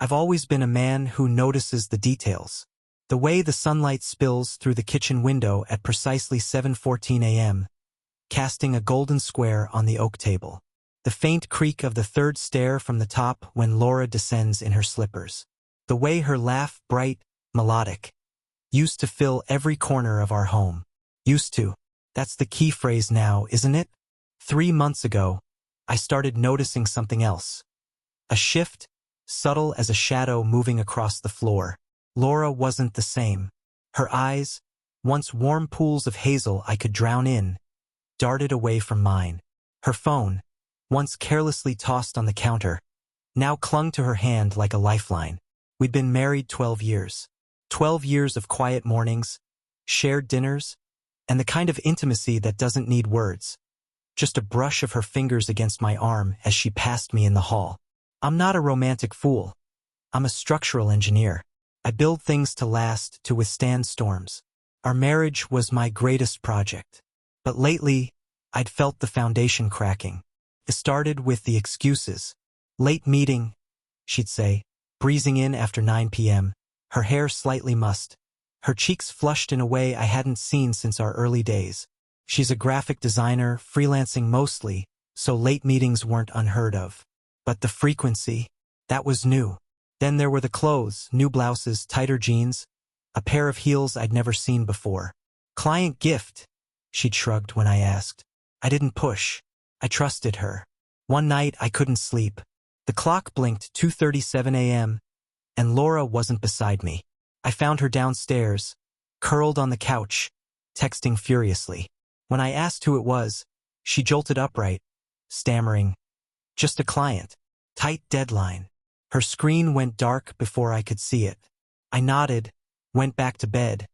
I've always been a man who notices the details. The way the sunlight spills through the kitchen window at precisely 7:14 a.m., casting a golden square on the oak table. The faint creak of the third stair from the top when Laura descends in her slippers. The way her laugh, bright, melodic, used to fill every corner of our home. Used to. That's the key phrase now, isn't it? 3 months ago, I started noticing something else. A shift, subtle as a shadow moving across the floor. Laura wasn't the same. Her eyes, once warm pools of hazel I could drown in, darted away from mine. Her phone, once carelessly tossed on the counter, now clung to her hand like a lifeline. We'd been married 12 years. 12 years of quiet mornings, shared dinners, and the kind of intimacy that doesn't need words. Just a brush of her fingers against my arm as she passed me in the hall. I'm not a romantic fool. I'm a structural engineer. I build things to last, to withstand storms. Our marriage was my greatest project. But lately, I'd felt the foundation cracking. It started with the excuses. Late meeting, she'd say, breezing in after 9 p.m., her hair slightly mussed, her cheeks flushed in a way I hadn't seen since our early days. She's a graphic designer, freelancing mostly, so late meetings weren't unheard of. But the frequency, that was new. Then there were the clothes, new blouses, tighter jeans, a pair of heels I'd never seen before. Client gift, she'd shrugged when I asked. I didn't push. I trusted her. One night I couldn't sleep. The clock blinked 2:37 a.m., and Laura wasn't beside me. I found her downstairs, curled on the couch, texting furiously. When I asked who it was, she jolted upright, stammering, "Just a client. Tight deadline." Her screen went dark before I could see it. I nodded, went back to bed,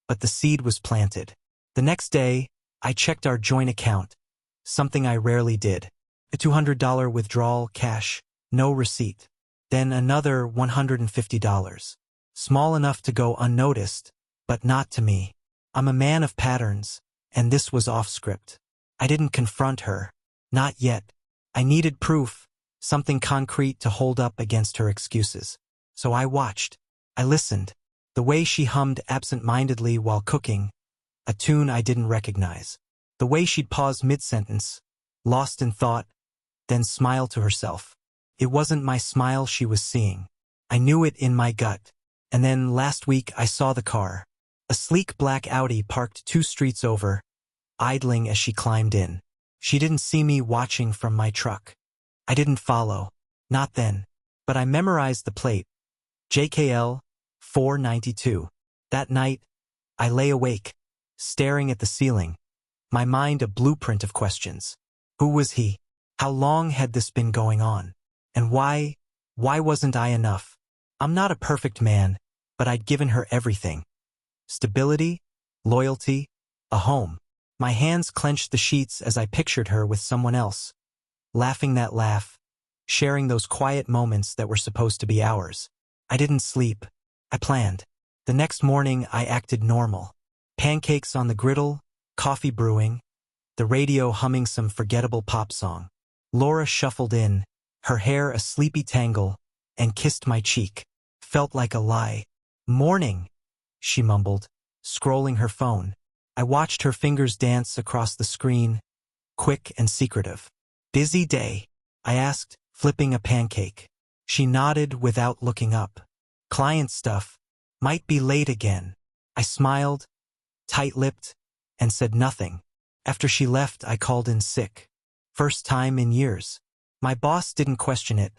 but the seed was planted. The next day, I checked our joint account, something I rarely did. A $200 withdrawal, cash, no receipt. Then another $150. Small enough to go unnoticed, but not to me. I'm a man of patterns, and this was off script. I didn't confront her. Not yet. I needed proof, something concrete to hold up against her excuses. So I watched. I listened. The way she hummed absent-mindedly while cooking, a tune I didn't recognize. The way she'd pause mid-sentence, lost in thought, then smile to herself. It wasn't my smile she was seeing. I knew it in my gut. And then last week I saw the car. A sleek black Audi parked 2 streets over, idling as she climbed in. She didn't see me watching from my truck. I didn't follow. Not then. But I memorized the plate. JKL 492. That night, I lay awake, staring at the ceiling, my mind a blueprint of questions. Who was he? How long had this been going on? And why wasn't I enough? I'm not a perfect man, but I'd given her everything. Stability, loyalty, a home. My hands clenched the sheets as I pictured her with someone else, laughing that laugh, sharing those quiet moments that were supposed to be ours. I didn't sleep. I planned. The next morning I acted normal. Pancakes on the griddle, coffee brewing, the radio humming some forgettable pop song. Laura shuffled in, her hair a sleepy tangle, and kissed my cheek. Felt like a lie. "Morning," she mumbled, scrolling her phone. I watched her fingers dance across the screen, quick and secretive. "Busy day?" I asked, flipping a pancake. She nodded without looking up. "Client stuff. Might be late again." I smiled, tight-lipped, and said nothing. After she left, I called in sick. First time in years. My boss didn't question it.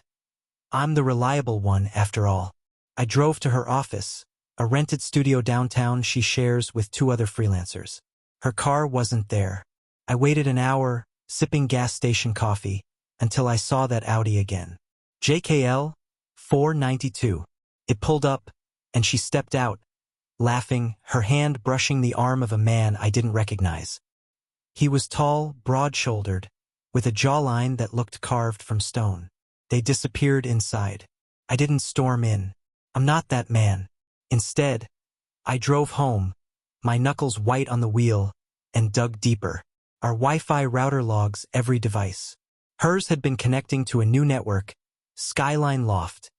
I'm the reliable one, after all. I drove to her office, a rented studio downtown she shares with 2 other freelancers. Her car wasn't there. I waited an hour, sipping gas station coffee, until I saw that Audi again. JKL 492. It pulled up, and she stepped out, laughing, her hand brushing the arm of a man I didn't recognize. He was tall, broad-shouldered, with a jawline that looked carved from stone. They disappeared inside. I didn't storm in. I'm not that man. Instead, I drove home, my knuckles white on the wheel, and dug deeper. Our Wi-Fi router logs every device. Hers had been connecting to a new network, Skyline Loft,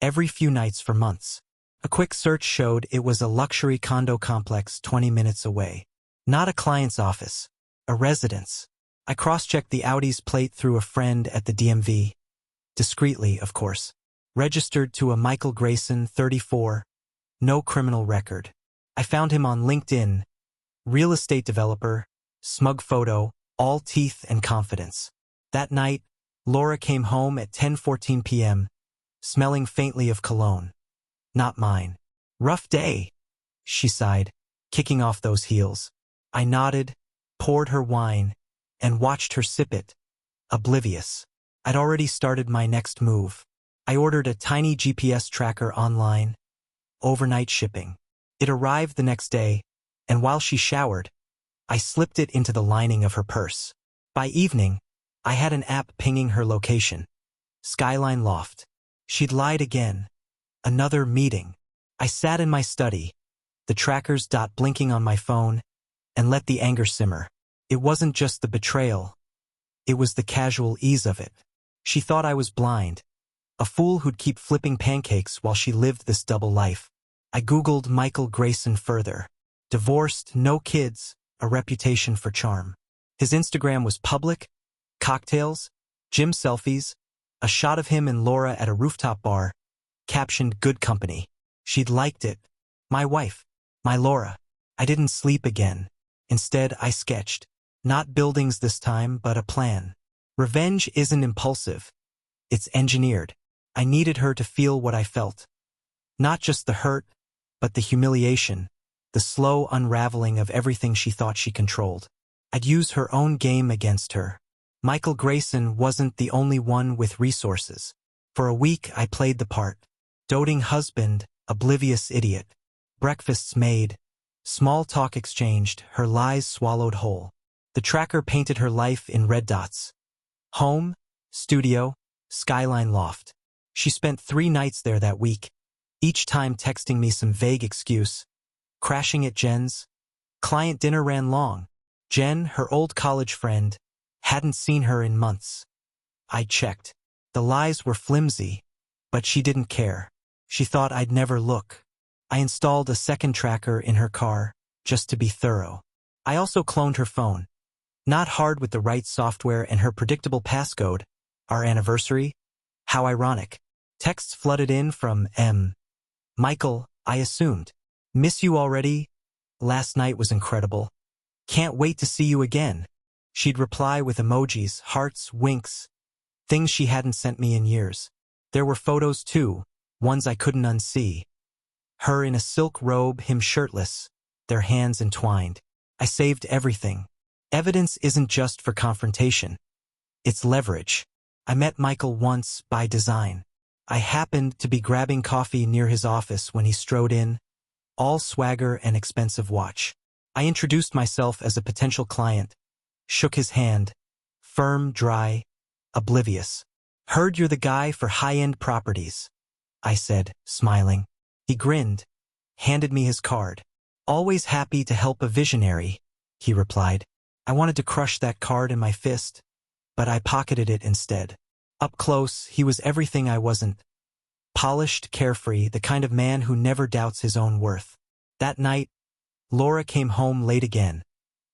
every few nights for months. A quick search showed it was a luxury condo complex 20 minutes away. Not a client's office, a residence. I cross-checked the Audi's plate through a friend at the DMV. Discreetly, of course. Registered to a Michael Grayson, 34. No criminal record. I found him on LinkedIn. Real estate developer, smug photo, all teeth and confidence. That night, Laura came home at 10:14 p.m., smelling faintly of cologne. Not mine. Rough day, she sighed, kicking off those heels. I nodded, poured her wine, and watched her sip it, oblivious. I'd already started my next move. I ordered a tiny GPS tracker online, overnight shipping. It arrived the next day, and while she showered, I slipped it into the lining of her purse. By evening, I had an app pinging her location. Skyline Loft. She'd lied again. Another meeting. I sat in my study, the tracker's dot blinking on my phone, and let the anger simmer. It wasn't just the betrayal. It was the casual ease of it. She thought I was blind, a fool who'd keep flipping pancakes while she lived this double life. I Googled Michael Grayson further. Divorced, no kids, a reputation for charm. His Instagram was public, cocktails, gym selfies, a shot of him and Laura at a rooftop bar, captioned good company. She'd liked it. My wife, my Laura. I didn't sleep again. Instead, I sketched. Not buildings this time, but a plan. Revenge isn't impulsive. It's engineered. I needed her to feel what I felt. Not just the hurt, but the humiliation, the slow unraveling of everything she thought she controlled. I'd use her own game against her. Michael Grayson wasn't the only one with resources. For a week, I played the part. Doting husband, oblivious idiot. Breakfasts made, small talk exchanged, her lies swallowed whole. The tracker painted her life in red dots. Home, studio, Skyline Loft. She spent 3 nights there that week, each time texting me some vague excuse. Crashing at Jen's. Client dinner ran long. Jen, her old college friend, hadn't seen her in months. I checked. The lies were flimsy, but she didn't care. She thought I'd never look. I installed a second tracker in her car, just to be thorough. I also cloned her phone. Not hard with the right software and her predictable passcode. Our anniversary? How ironic. Texts flooded in from M. Michael, I assumed. Miss you already? Last night was incredible. Can't wait to see you again. She'd reply with emojis, hearts, winks, things she hadn't sent me in years. There were photos too, ones I couldn't unsee. Her in a silk robe, him shirtless, their hands entwined. I saved everything. Evidence isn't just for confrontation. It's leverage. I met Michael once by design. I happened to be grabbing coffee near his office when he strode in, all swagger and expensive watch. I introduced myself as a potential client, shook his hand, firm, dry, oblivious. Heard you're the guy for high-end properties, I said, smiling. He grinned, handed me his card. Always happy to help a visionary, he replied. I wanted to crush that card in my fist, but I pocketed it instead. Up close, he was everything I wasn't. Polished, carefree, the kind of man who never doubts his own worth. That night, Laura came home late again,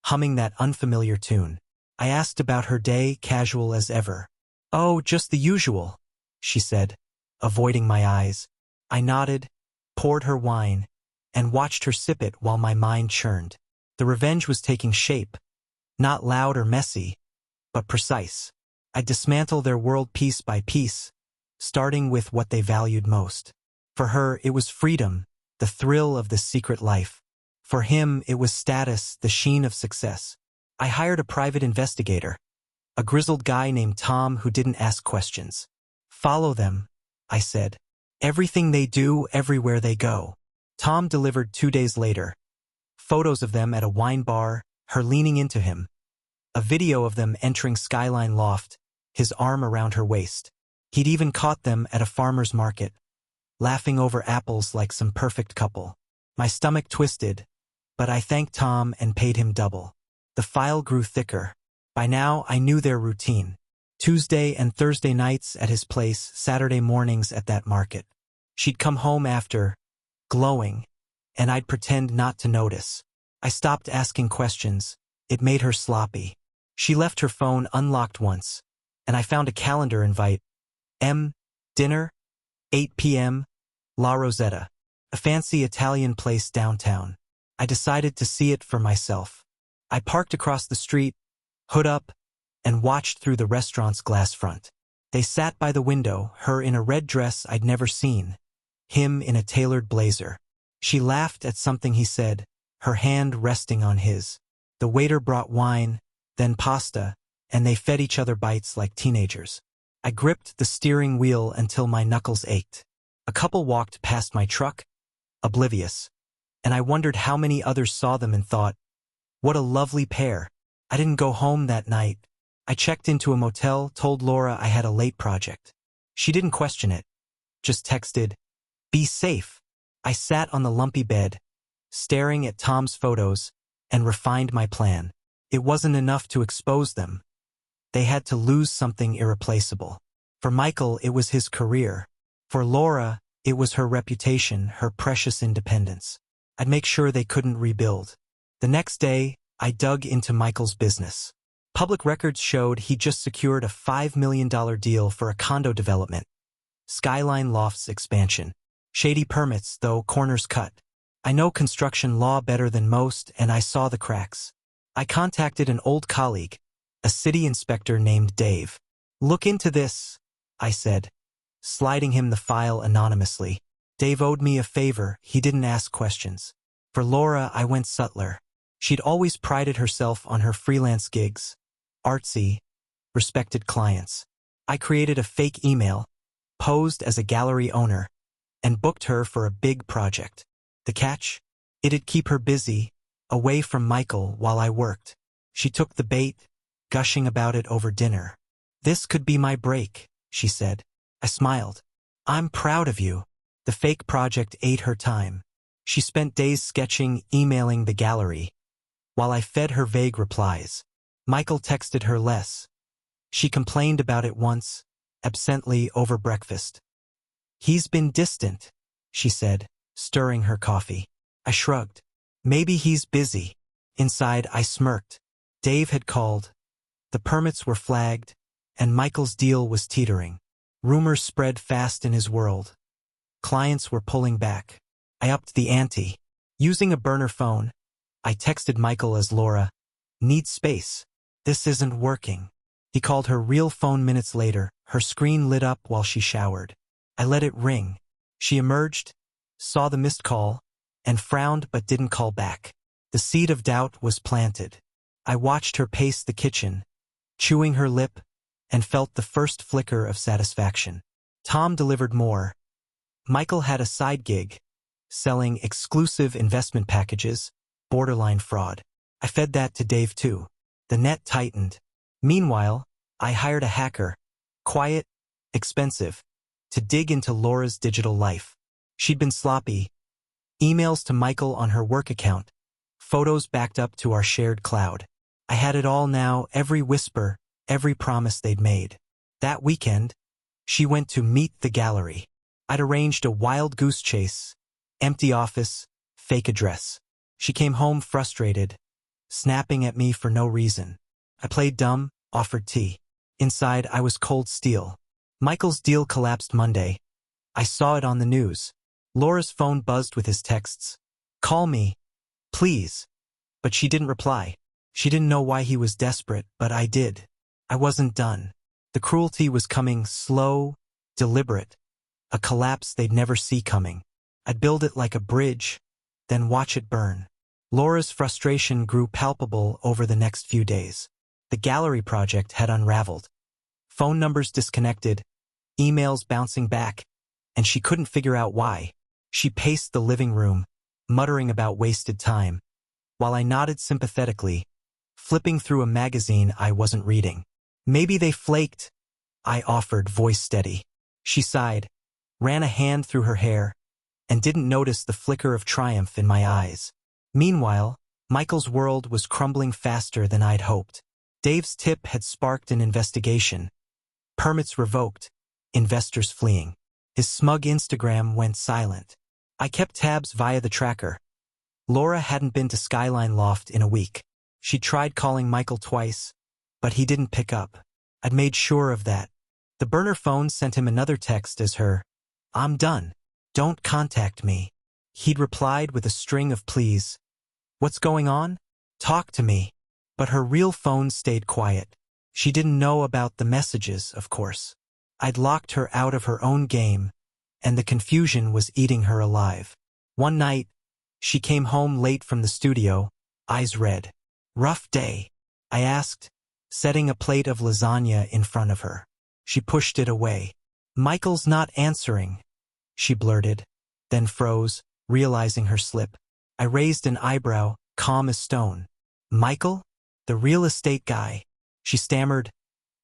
humming that unfamiliar tune. I asked about her day, casual as ever. Oh, just the usual, she said, avoiding my eyes. I nodded, poured her wine, and watched her sip it while my mind churned. The revenge was taking shape, not loud or messy, but precise. I'd dismantle their world piece by piece, starting with what they valued most. For her, it was freedom, the thrill of the secret life. For him, it was status, the sheen of success. I hired a private investigator, a grizzled guy named Tom who didn't ask questions. Follow them, I said. Everything they do, everywhere they go. Tom delivered 2 days later. Photos of them at a wine bar, her leaning into him. A video of them entering Skyline Loft, his arm around her waist. He'd even caught them at a farmer's market, laughing over apples like some perfect couple. My stomach twisted, but I thanked Tom and paid him double. The file grew thicker. By now, I knew their routine. Tuesday and Thursday nights at his place, Saturday mornings at that market. She'd come home after, glowing, and I'd pretend not to notice. I stopped asking questions. It made her sloppy. She left her phone unlocked once, and I found a calendar invite. Dinner, 8 p.m., La Rosetta, a fancy Italian place downtown. I decided to see it for myself. I parked across the street, hood up, and watched through the restaurant's glass front. They sat by the window, her in a red dress I'd never seen, him in a tailored blazer. She laughed at something he said, her hand resting on his. The waiter brought wine, then pasta, and they fed each other bites like teenagers. I gripped the steering wheel until my knuckles ached. A couple walked past my truck, oblivious, and I wondered how many others saw them and thought, what a lovely pair. I didn't go home that night. I checked into a motel, told Laura I had a late project. She didn't question it, just texted, "Be safe." I sat on the lumpy bed, staring at Tom's photos, and refined my plan. It wasn't enough to expose them. They had to lose something irreplaceable. For Michael, it was his career. For Laura, it was her reputation, her precious independence. I'd make sure they couldn't rebuild. The next day, I dug into Michael's business. Public records showed he just secured a $5 million deal for a condo development. Skyline Lofts expansion. Shady permits, though corners cut. I know construction law better than most, and I saw the cracks. I contacted an old colleague, a city inspector named Dave. "Look into this," I said, sliding him the file anonymously. Dave owed me a favor. He didn't ask questions. For Laura, I went subtler. She'd always prided herself on her freelance gigs, artsy, respected clients. I created a fake email, posed as a gallery owner, and booked her for a big project. The catch? It'd keep her busy, away from Michael while I worked. She took the bait, gushing about it over dinner. "This could be my break," she said. I smiled. "I'm proud of you." The fake project ate her time. She spent days sketching, emailing the gallery, while I fed her vague replies. Michael texted her less. She complained about it once, absently over breakfast. "He's been distant," she said, stirring her coffee. I shrugged. "Maybe he's busy." Inside, I smirked. Dave had called. The permits were flagged, and Michael's deal was teetering. Rumors spread fast in his world. Clients were pulling back. I upped the ante. Using a burner phone, I texted Michael as Laura, "Need space. This isn't working." He called her real phone minutes later. Her screen lit up while she showered. I let it ring. She emerged, saw the missed call, and frowned but didn't call back. The seed of doubt was planted. I watched her pace the kitchen, chewing her lip, and felt the first flicker of satisfaction. Tom delivered more. Michael had a side gig, selling exclusive investment packages, borderline fraud. I fed that to Dave too. The net tightened. Meanwhile, I hired a hacker, quiet, expensive, to dig into Laura's digital life. She'd been sloppy. Emails to Michael on her work account, photos backed up to our shared cloud. I had it all now, every whisper, every promise they'd made. That weekend, she went to meet the gallery. I'd arranged a wild goose chase, empty office, fake address. She came home frustrated, snapping at me for no reason. I played dumb, offered tea. Inside, I was cold steel. Michael's deal collapsed Monday. I saw it on the news. Laura's phone buzzed with his texts. "Call me, please." But she didn't reply. She didn't know why he was desperate, but I did. I wasn't done. The cruelty was coming, slow, deliberate, a collapse they'd never see coming. I'd build it like a bridge, then watch it burn. Laura's frustration grew palpable over the next few days. The gallery project had unraveled. Phone numbers disconnected, emails bouncing back, and she couldn't figure out why. She paced the living room, muttering about wasted time, while I nodded sympathetically, flipping through a magazine I wasn't reading. "Maybe they flaked," I offered, voice steady. She sighed, ran a hand through her hair, and didn't notice the flicker of triumph in my eyes. Meanwhile, Michael's world was crumbling faster than I'd hoped. Dave's tip had sparked an investigation. Permits revoked, investors fleeing. His smug Instagram went silent. I kept tabs via the tracker. Laura hadn't been to Skyline Loft in a week. She tried calling Michael twice, but he didn't pick up. I'd made sure of that. The burner phone sent him another text as her, "I'm done. Don't contact me." He'd replied with a string of pleas. "What's going on? Talk to me." But her real phone stayed quiet. She didn't know about the messages, of course. I'd locked her out of her own game, and the confusion was eating her alive. One night, she came home late from the studio, eyes red. "Rough day?" I asked, setting a plate of lasagna in front of her. She pushed it away. "Michael's not answering," she blurted, then froze, realizing her slip. I raised an eyebrow, calm as stone. "Michael? The real estate guy?" She stammered.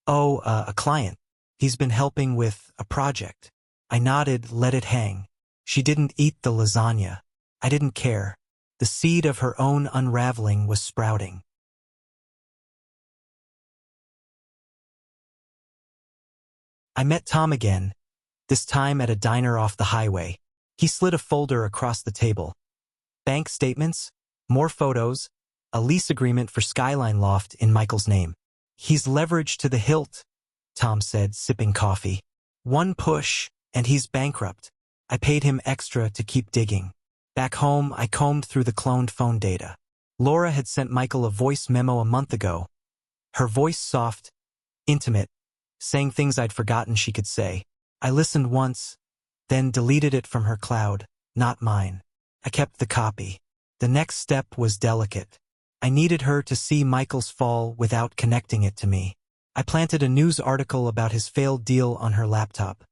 "Oh, a client. He's been helping with a project." I nodded, let it hang. She didn't eat the lasagna. I didn't care. The seed of her own unraveling was sprouting. I met Tom again, this time at a diner off the highway. He slid a folder across the table. Bank statements, more photos, a lease agreement for Skyline Loft in Michael's name. "He's leveraged to the hilt," Tom said, sipping coffee. "One push, and he's bankrupt." I paid him extra to keep digging. Back home, I combed through the cloned phone data. Laura had sent Michael a voice memo a month ago. Her voice soft, intimate, saying things I'd forgotten she could say. I listened once, then deleted it from her cloud, not mine. I kept the copy. The next step was delicate. I needed her to see Michael's fall without connecting it to me. I planted a news article about his failed deal on her laptop.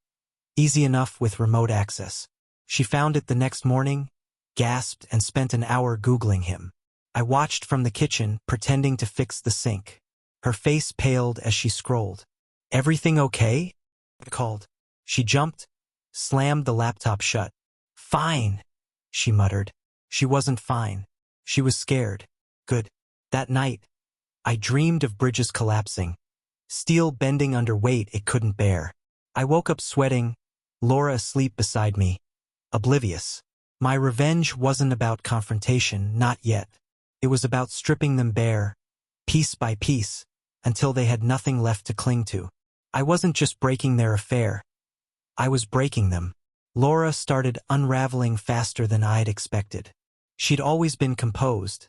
Easy enough with remote access. She found it the next morning, gasped, and spent an hour Googling him. I watched from the kitchen, pretending to fix the sink. Her face paled as she scrolled. "Everything okay?" I called. She jumped, slammed the laptop shut. "Fine," she muttered. She wasn't fine. She was scared. Good. That night, I dreamed of bridges collapsing, steel bending under weight it couldn't bear. I woke up sweating, Laura asleep beside me, oblivious. My revenge wasn't about confrontation, not yet. It was about stripping them bare, piece by piece, until they had nothing left to cling to. I wasn't just breaking their affair. I was breaking them. Laura started unraveling faster than I'd expected. She'd always been composed,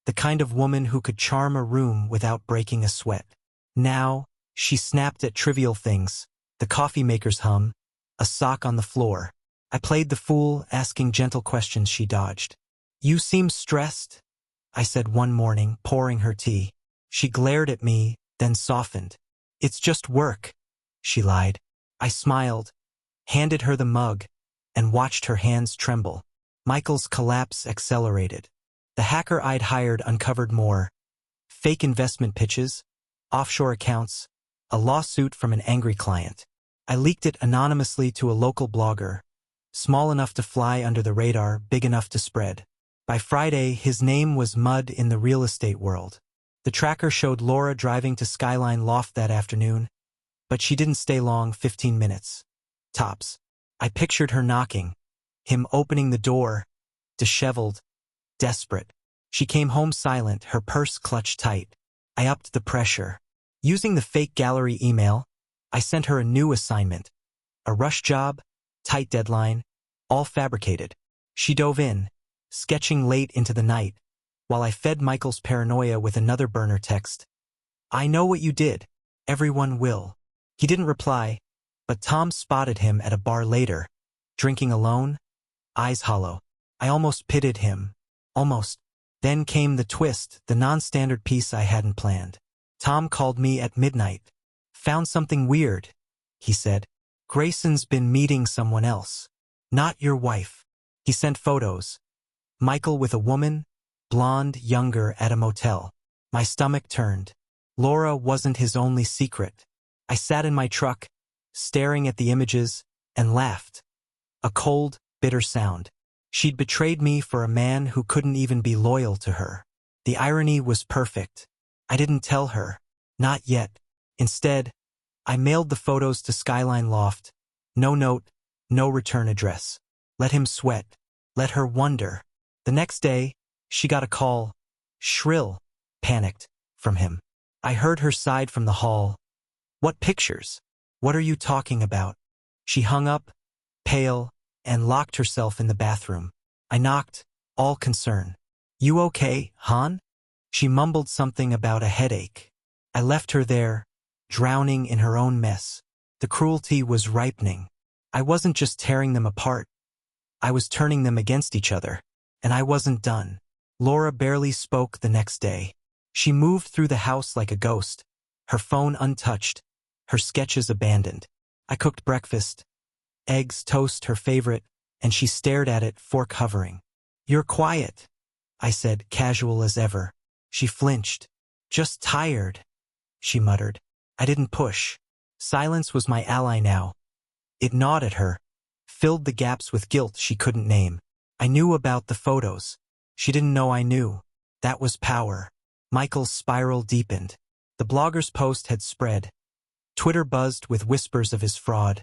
the kind of woman who could charm a room without breaking a sweat. Now, she snapped at trivial things, the coffee maker's hum, a sock on the floor. I played the fool, asking gentle questions she dodged. "You seem stressed," I said one morning, pouring her tea. She glared at me, then softened. "It's just work," she lied. I smiled, handed her the mug, and watched her hands tremble. Michael's collapse accelerated. The hacker I'd hired uncovered more. Fake investment pitches, offshore accounts, a lawsuit from an angry client. I leaked it anonymously to a local blogger, small enough to fly under the radar, big enough to spread. By Friday, his name was mud in the real estate world. The tracker showed Laura driving to Skyline Loft that afternoon, but she didn't stay long, 15 minutes. Tops. I pictured her knocking, him opening the door, disheveled, desperate. She came home silent, her purse clutched tight. I upped the pressure. Using the fake gallery email, I sent her a new assignment. A rush job, tight deadline, all fabricated. She dove in, sketching late into the night, while I fed Michael's paranoia with another burner text. "I know what you did. Everyone will." He didn't reply, but Tom spotted him at a bar later, drinking alone, eyes hollow. I almost pitied him. Almost. Then came the twist, the non-standard piece I hadn't planned. Tom called me at midnight. "Found something weird," he said. "Grayson's been meeting someone else. Not your wife." He sent photos. Michael with a woman, blonde, younger, at a motel. My stomach turned. Laura wasn't his only secret. I sat in my truck, staring at the images, and laughed. A cold, bitter sound. She'd betrayed me for a man who couldn't even be loyal to her. The irony was perfect. I didn't tell her. Not yet. Instead, I mailed the photos to Skyline Loft. No note, No return address. Let him sweat. Let her wonder. The next day, she got a call, shrill, panicked, from him. I heard her sigh from the hall. What pictures? What are you talking about? She hung up, pale, and locked herself in the bathroom. I knocked, all concern. You okay, hon? She mumbled something about a headache. I left her there, drowning in her own mess. The cruelty was ripening. I wasn't just tearing them apart. I was turning them against each other. And I wasn't done. Laura barely spoke the next day. She moved through the house like a ghost, her phone untouched, her sketches abandoned. I cooked breakfast, eggs, toast, her favorite, and she stared at it, fork hovering. You're quiet, I said, casual as ever. She flinched. Just tired, she muttered. I didn't push. Silence was my ally now. It gnawed at her, filled the gaps with guilt she couldn't name. I knew about the photos. She didn't know I knew. That was power. Michael's spiral deepened. The blogger's post had spread. Twitter buzzed with whispers of his fraud,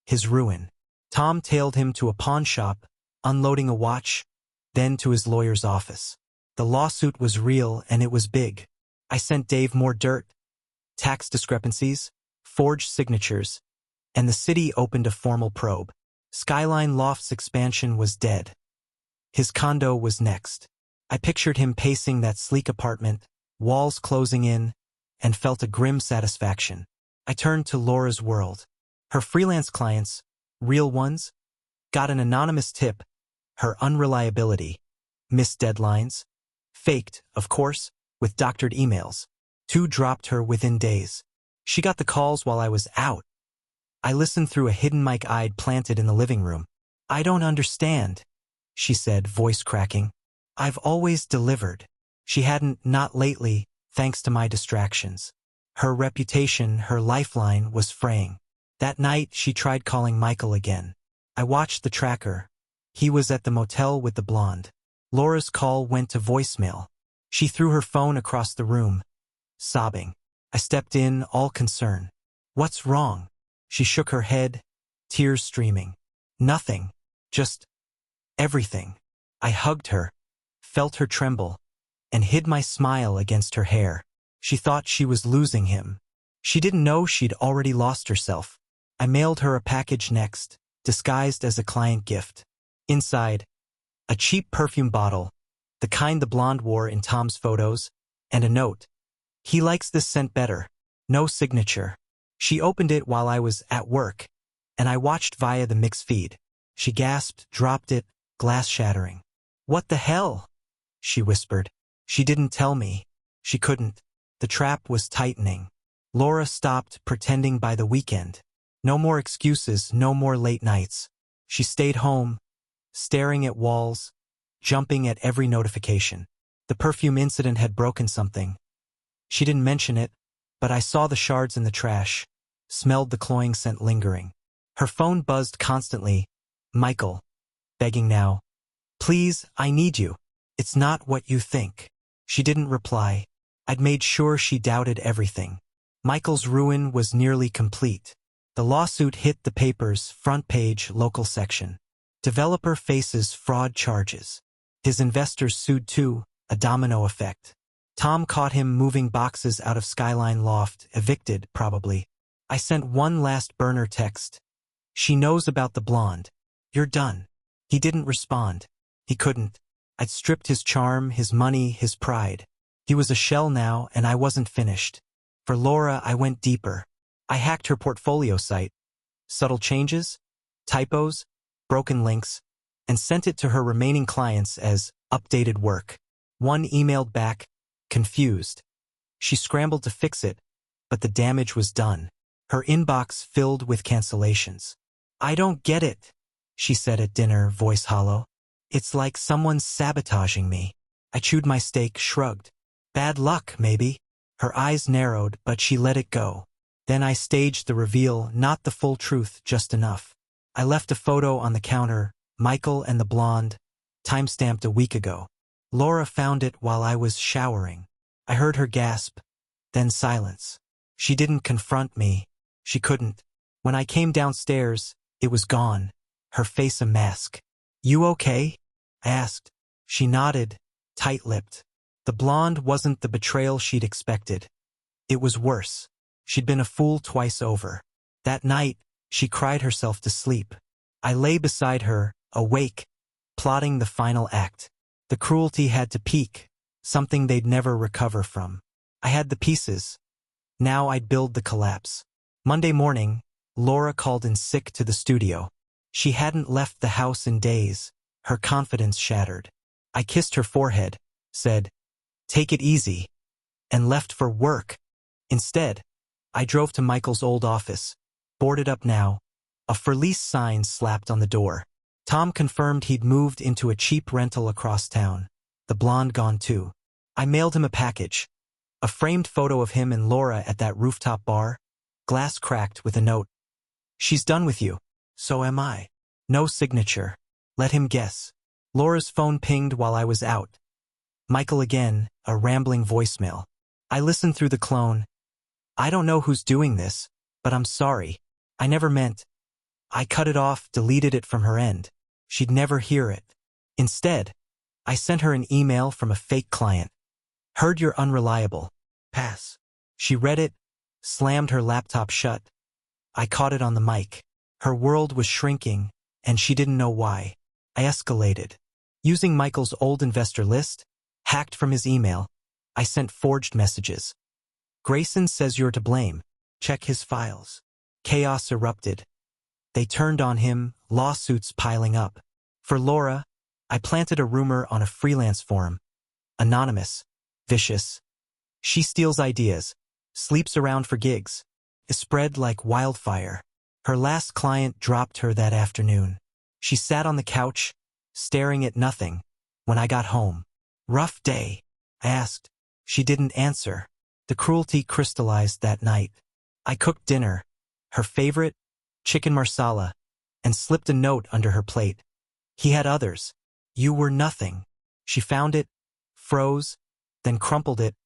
his ruin. Tom tailed him to a pawn shop, unloading a watch, then to his lawyer's office. The lawsuit was real and it was big. I sent Dave more dirt, tax discrepancies, forged signatures, and the city opened a formal probe. Skyline Loft's expansion was dead. His condo was next. I pictured him pacing that sleek apartment, walls closing in, and felt a grim satisfaction. I turned to Laura's world. Her freelance clients, real ones, got an anonymous tip. Her unreliability, missed deadlines, faked, of course, with doctored emails. 2 dropped her within days. She got the calls while I was out. I listened through a hidden mic I'd planted in the living room. I don't understand, she said, voice cracking. I've always delivered. She hadn't, not lately, thanks to my distractions. Her reputation, her lifeline, was fraying. That night, she tried calling Michael again. I watched the tracker. He was at the motel with the blonde. Laura's call went to voicemail. She threw her phone across the room, sobbing. I stepped in, all concern. What's wrong? She shook her head, tears streaming. Nothing. Just everything. I hugged her, felt her tremble, and hid my smile against her hair. She thought she was losing him. She didn't know she'd already lost herself. I mailed her a package next, disguised as a client gift. Inside, a cheap perfume bottle, the kind the blonde wore in Tom's photos, and a note. He likes this scent better. No signature. She opened it while I was at work, and I watched via the mix feed. She gasped, dropped it, glass shattering. What the hell? She whispered. She didn't tell me. She couldn't. The trap was tightening. Laura stopped pretending by the weekend. No more excuses, no more late nights. She stayed home, staring at walls, jumping at every notification. The perfume incident had broken something. She didn't mention it, but I saw the shards in the trash, smelled the cloying scent lingering. Her phone buzzed constantly. Michael, begging now. Please, I need you. It's not what you think. She didn't reply. I'd made sure she doubted everything. Michael's ruin was nearly complete. The lawsuit hit the papers, front page, local section. Developer faces fraud charges. His investors sued too, a domino effect. Tom caught him moving boxes out of Skyline Loft, evicted, probably. I sent one last burner text. She knows about the blonde. You're done. He didn't respond. He couldn't. I'd stripped his charm, his money, his pride. He was a shell now, and I wasn't finished. For Laura, I went deeper. I hacked her portfolio site. Subtle changes, typos, broken links, and sent it to her remaining clients as updated work. One emailed back, confused. She scrambled to fix it, but the damage was done. Her inbox filled with cancellations. I don't get it, she said at dinner, voice hollow. It's like someone's sabotaging me. I chewed my steak, shrugged. Bad luck, maybe. Her eyes narrowed, but she let it go. Then I staged the reveal, not the full truth, just enough. I left a photo on the counter, Michael and the blonde, time-stamped a week ago. Laura found it while I was showering. I heard her gasp, then silence. She didn't confront me. She couldn't. When I came downstairs, it was gone. her face a mask. "You okay?" I asked. She nodded, tight-lipped. The blonde wasn't the betrayal she'd expected. It was worse. She'd been a fool twice over. That night, she cried herself to sleep. I lay beside her, awake, plotting the final act. The cruelty had to peak, something they'd never recover from. I had the pieces. Now I'd build the collapse. Monday morning, Laura called in sick to the studio. She hadn't left the house in days, her confidence shattered. I kissed her forehead, said, "Take it easy," and left for work. Instead, I drove to Michael's old office, boarded up now, a for lease sign slapped on the door. Tom confirmed he'd moved into a cheap rental across town. The blonde gone too. I mailed him a package. A framed photo of him and Laura at that rooftop bar, glass cracked with a note. "She's done with you. So am I." No signature. Let him guess. Laura's phone pinged while I was out. Michael again, a rambling voicemail. I listened through the clone. "I don't know who's doing this, but I'm sorry. I never meant." I cut it off, deleted it from her end. She'd never hear it. Instead, I sent her an email from a fake client. "Heard you're unreliable. Pass." She read it, slammed her laptop shut. I caught it on the mic. Her world was shrinking, and she didn't know why. I escalated. Using Michael's old investor list, hacked from his email, I sent forged messages. "Grayson says you're to blame. Check his files." Chaos erupted. They turned on him, lawsuits piling up. For Laura, I planted a rumor on a freelance forum. Anonymous. Vicious. She steals ideas. Sleeps around for gigs. Is spread like wildfire. Her last client dropped her that afternoon. She sat on the couch, staring at nothing, when I got home. "Rough day?" I asked. She didn't answer. The cruelty crystallized that night. I cooked dinner, her favorite, chicken marsala, and slipped a note under her plate. He had others. "You were nothing." She found it, froze, then crumpled it,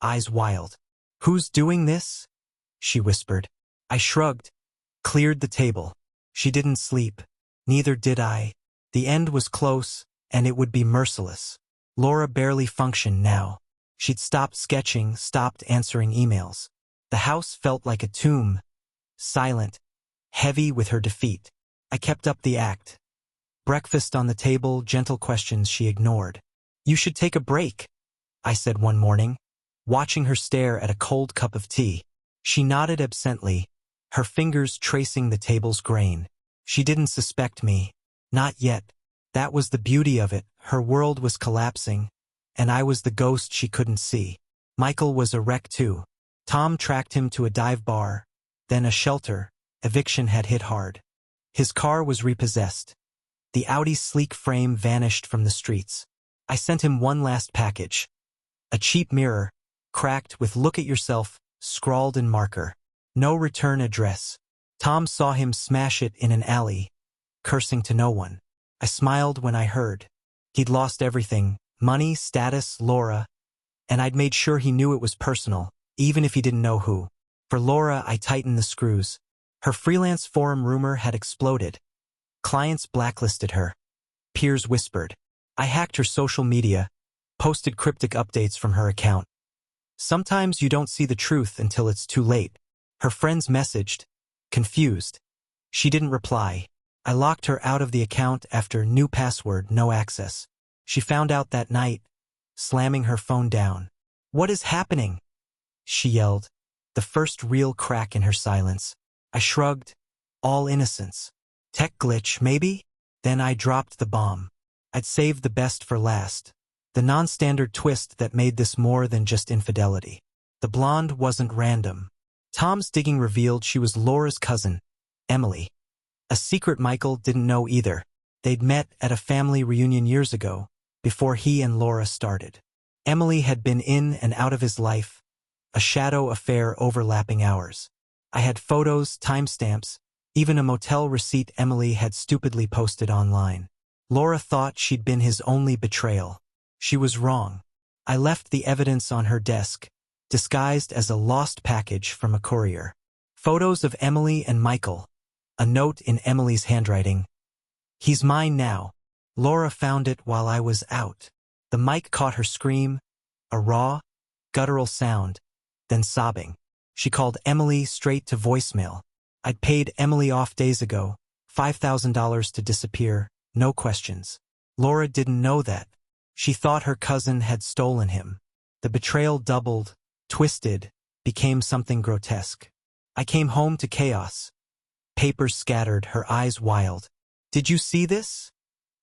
eyes wild. "Who's doing this?" she whispered. I shrugged, cleared the table. She didn't sleep. Neither did I. The end was close, and it would be merciless. Laura barely functioned now. She'd stopped sketching, stopped answering emails. The house felt like a tomb, silent, heavy with her defeat. I kept up the act. Breakfast on the table, gentle questions she ignored. "You should take a break," I said one morning, watching her stare at a cold cup of tea. She nodded absently, her fingers tracing the table's grain. She didn't suspect me. Not yet. That was the beauty of it. Her world was collapsing, and I was the ghost she couldn't see. Michael was a wreck too. Tom tracked him to a dive bar, then a shelter. Eviction had hit hard. His car was repossessed. The Audi's sleek frame vanished from the streets. I sent him one last package. A cheap mirror, cracked with "Look at yourself" scrawled in marker. No return address. Tom saw him smash it in an alley, cursing to no one. I smiled when I heard. He'd lost everything, money, status, Laura, and I'd made sure he knew it was personal, even if he didn't know who. For Laura, I tightened the screws. Her freelance forum rumor had exploded. Clients blacklisted her. Peers whispered. I hacked her social media, posted cryptic updates from her account. Sometimes you don't see the truth until it's too late. Her friends messaged, confused. She didn't reply. I locked her out of the account after new password, no access. She found out that night, slamming her phone down. "What is happening?" she yelled, the first real crack in her silence. I shrugged, all innocence. Tech glitch, maybe? Then I dropped the bomb. I'd saved the best for last. The non-standard twist that made this more than just infidelity. The blonde wasn't random. Tom's digging revealed she was Laura's cousin, Emily. A secret Michael didn't know either. They'd met at a family reunion years ago, before he and Laura started. Emily had been in and out of his life, a shadow affair overlapping ours. I had photos, timestamps, even a motel receipt Emily had stupidly posted online. Laura thought she'd been his only betrayal. She was wrong. I left the evidence on her desk, disguised as a lost package from a courier. Photos of Emily and Michael. A note in Emily's handwriting. He's mine now. Laura found it while I was out. The mic caught her scream, a raw, guttural sound, then sobbing. She called Emily straight to voicemail. I'd paid Emily off days ago, $5,000 to disappear, no questions. Laura didn't know that. She thought her cousin had stolen him. The betrayal doubled, twisted, became something grotesque. I came home to chaos. Papers scattered, her eyes wild. Did you see this?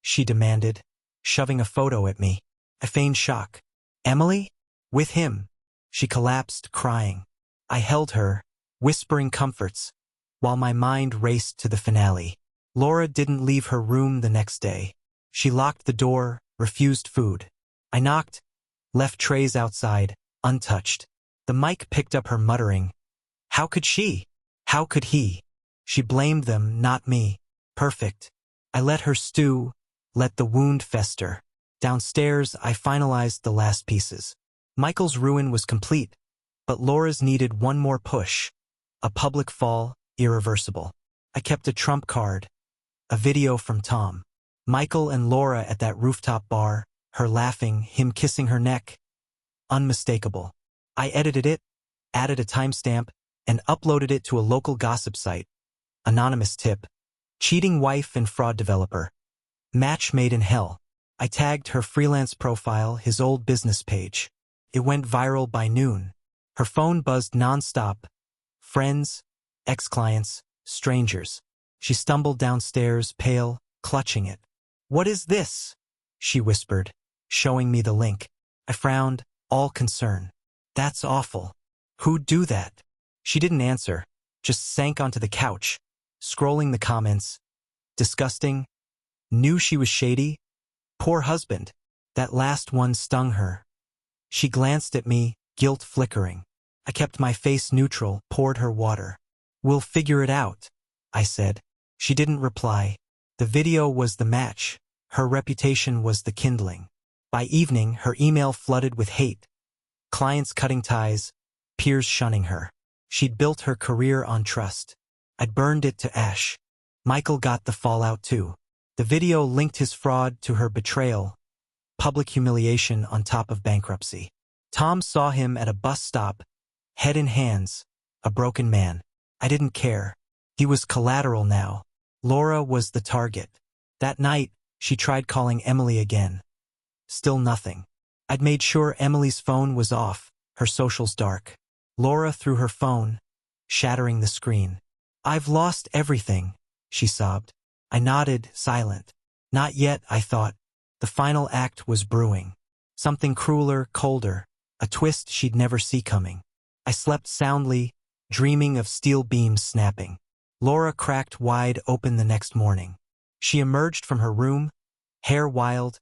She demanded, shoving a photo at me. I feigned shock. Emily? With him. She collapsed, crying. I held her, whispering comforts, while my mind raced to the finale. Laura didn't leave her room the next day. She locked the door, refused food. I knocked, left trays outside, untouched. The mic picked up her muttering. How could she? How could he? She blamed them, not me. Perfect. I let her stew, let the wound fester. Downstairs, I finalized the last pieces. Michael's ruin was complete, but Laura's needed one more push. A public fall, irreversible. I kept a trump card, a video from Tom. Michael and Laura at that rooftop bar, her laughing, him kissing her neck. Unmistakable. I edited it, added a timestamp, and uploaded it to a local gossip site. Anonymous tip. Cheating wife and fraud developer. Match made in hell. I tagged her freelance profile, his old business page. It went viral by noon. Her phone buzzed nonstop. Friends, ex-clients, strangers. She stumbled downstairs, pale, clutching it. What is this? She whispered, showing me the link. I frowned, all concern. That's awful. Who'd do that? She didn't answer, just sank onto the couch, scrolling the comments. Disgusting. Knew she was shady. Poor husband. That last one stung her. She glanced at me, guilt flickering. I kept my face neutral, poured her water. We'll figure it out, I said. She didn't reply. The video was the match. Her reputation was the kindling. By evening, her email flooded with hate. Clients cutting ties, peers shunning her. She'd built her career on trust. I'd burned it to ash. Michael got the fallout too. The video linked his fraud to her betrayal, public humiliation on top of bankruptcy. Tom saw him at a bus stop, head in hands, a broken man. I didn't care. He was collateral now. Laura was the target. That night, she tried calling Emily again. Still nothing. I'd made sure Emily's phone was off, her socials dark. Laura threw her phone, shattering the screen. I've lost everything, she sobbed. I nodded, silent. Not yet, I thought. The final act was brewing. Something crueler, colder, a twist she'd never see coming. I slept soundly, dreaming of steel beams snapping. Laura cracked wide open the next morning. She emerged from her room, hair wild,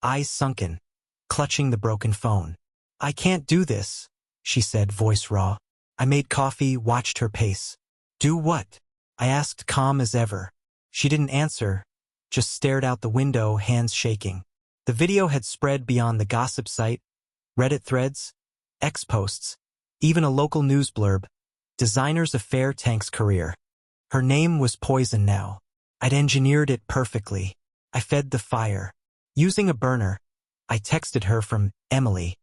eyes sunken, clutching the broken phone. I can't do this, she said, voice raw. I made coffee, watched her pace. Do what? I asked, calm as ever. She didn't answer, just stared out the window, hands shaking. The video had spread beyond the gossip site, Reddit threads, X posts, even a local news blurb. Designer's affair tanks career. Her name was poison now. I'd engineered it perfectly. I fed the fire. Using a burner, I texted her from Emily.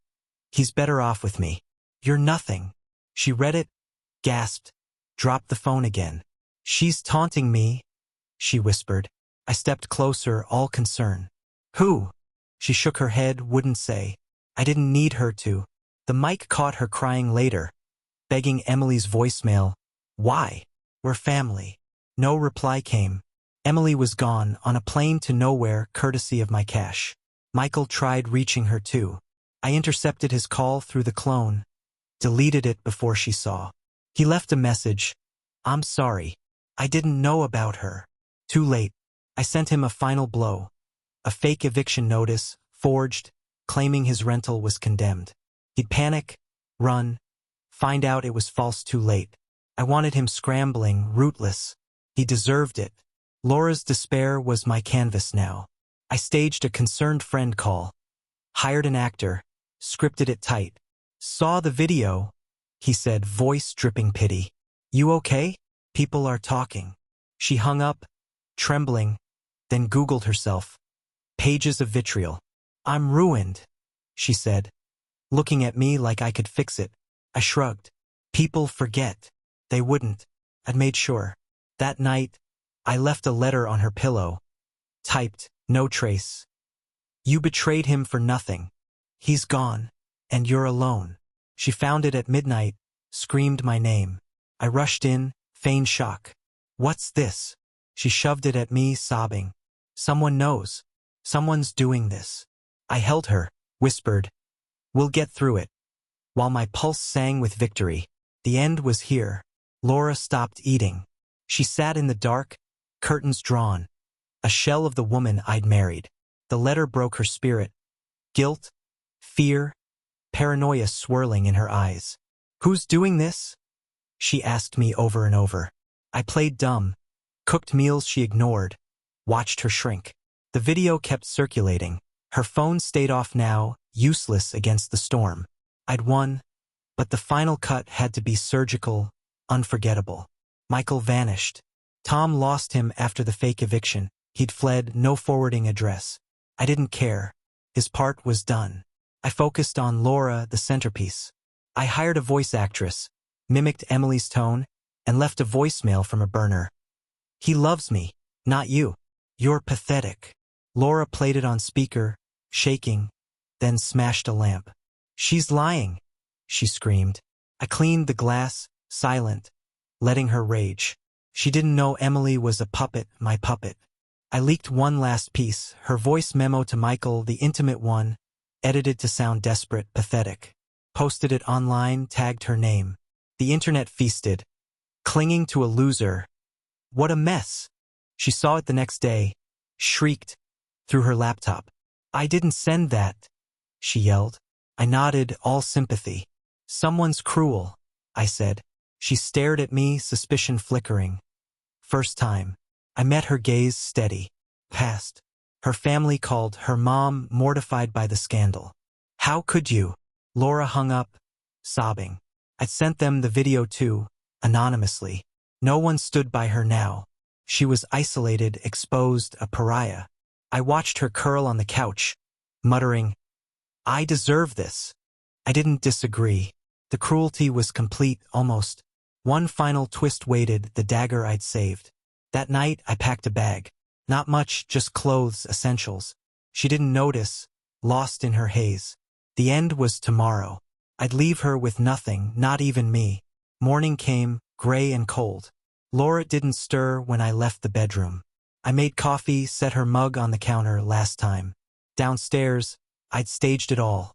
He's better off with me. You're nothing. She read it, gasped, dropped the phone again. She's taunting me, she whispered. I stepped closer, all concern. Who? She shook her head, wouldn't say. I didn't need her to. The mic caught her crying later, begging Emily's voicemail. Why? We're family. No reply came. Emily was gone, on a plane to nowhere, courtesy of my cash. Michael tried reaching her too. I intercepted his call through the clone, deleted it before she saw. He left a message. I'm sorry. I didn't know about her. Too late. I sent him a final blow. A fake eviction notice, forged, claiming his rental was condemned. He'd panic, run, find out it was false too late. I wanted him scrambling, rootless. He deserved it. Laura's despair was my canvas now. I staged a concerned friend call, hired an actor, scripted it tight. Saw the video, he said, voice dripping pity. You okay? People are talking. She hung up, trembling, then Googled herself. Pages of vitriol. "I'm ruined," she said, looking at me like I could fix it. I shrugged. People forget. They wouldn't. I'd made sure. That night, I left a letter on her pillow. Typed, "No trace. You betrayed him for nothing. He's gone. And you're alone." She found it at midnight, screamed my name. I rushed in, feigned shock. "What's this?" She shoved it at me, sobbing. "Someone knows. Someone's doing this." I held her, whispered, "We'll get through it." While my pulse sang with victory, the end was here. Laura stopped eating. She sat in the dark, curtains drawn, a shell of the woman I'd married. The letter broke her spirit. Guilt, fear, paranoia swirling in her eyes. "Who's doing this?" she asked me over and over. I played dumb, cooked meals she ignored, watched her shrink. The video kept circulating. Her phone stayed off now, useless against the storm. I'd won, but the final cut had to be surgical, unforgettable. Michael vanished. Tom lost him after the fake eviction. He'd fled, no forwarding address. I didn't care. His part was done. I focused on Laura, the centerpiece. I hired a voice actress, mimicked Emily's tone, and left a voicemail from a burner. "He loves me, not you. You're pathetic." Laura played it on speaker, shaking, then smashed a lamp. "She's lying," she screamed. I cleaned the glass, silent, letting her rage. She didn't know Emily was a puppet, my puppet. I leaked one last piece, her voice memo to Michael, the intimate one, edited to sound desperate, pathetic. Posted it online, tagged her name. The internet feasted. Clinging to a loser. What a mess. She saw it the next day, shrieked, through her laptop. "I didn't send that," she yelled. I nodded, all sympathy. "Someone's cruel," I said. She stared at me, suspicion flickering. First time. I met her gaze steady. Past. Her family called, her mom mortified by the scandal. "How could you?" Laura hung up, sobbing. I'd sent them the video too, anonymously. No one stood by her now. She was isolated, exposed, a pariah. I watched her curl on the couch, muttering, "I deserve this." I didn't disagree. The cruelty was complete, almost. One final twist waited, the dagger I'd saved. That night, I packed a bag. Not much, just clothes, essentials. She didn't notice, lost in her haze. The end was tomorrow. I'd leave her with nothing, not even me. Morning came, gray and cold. Laura didn't stir when I left the bedroom. I made coffee, set her mug on the counter last time. Downstairs, I'd staged it all.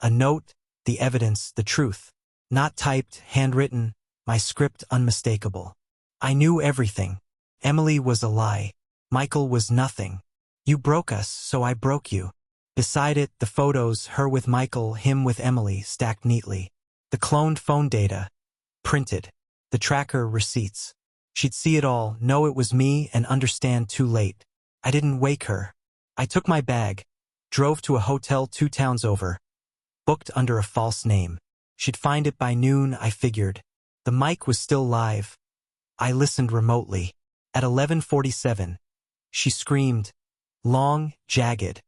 A note, the evidence, the truth. Not typed, handwritten, my script unmistakable. I knew everything. Emily was a lie. Michael was nothing. You broke us, so I broke you. Beside it, the photos, her with Michael, him with Emily, stacked neatly. The cloned phone data, printed. The tracker receipts. She'd see it all, know it was me, and understand too late. I didn't wake her. I took my bag, drove to a hotel 2 towns over, booked under a false name. She'd find it by noon, I figured. The mic was still live. I listened remotely. At 11:47, she screamed, long, jagged,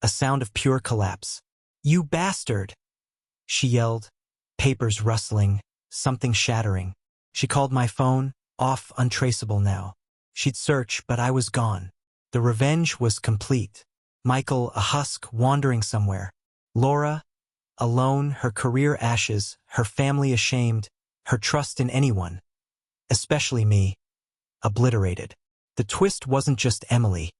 a sound of pure collapse. "You bastard!" she yelled, papers rustling, something shattering. She called my phone, off, untraceable now. She'd search, but I was gone. The revenge was complete. Michael, a husk, wandering somewhere. Laura, alone, her career ashes, her family ashamed, her trust in anyone, especially me, obliterated. The twist wasn't just Emily.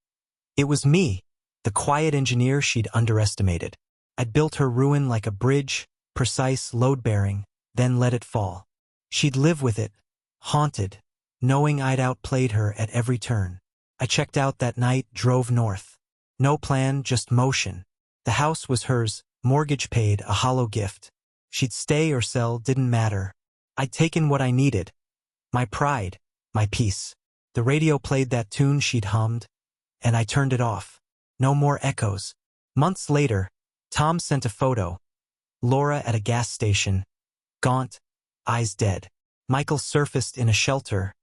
It was me, the quiet engineer she'd underestimated. I'd built her ruin like a bridge, precise, load-bearing, then let it fall. She'd live with it, haunted, knowing I'd outplayed her at every turn. I checked out that night, drove north. No plan, just motion. The house was hers, mortgage paid, a hollow gift. She'd stay or sell, didn't matter. I'd taken what I needed. My pride, my peace. The radio played that tune she'd hummed, and I turned it off. No more echoes. Months later, Tom sent a photo. Laura at a gas station, gaunt, eyes dead. Michael surfaced in a shelter,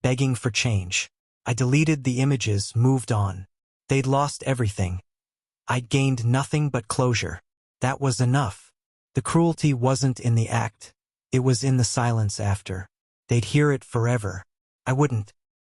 begging for change. I deleted the images, moved on. They'd lost everything. I'd gained nothing but closure. That was enough. The cruelty wasn't in the act. It was in the silence after. They'd hear it forever. I wouldn't.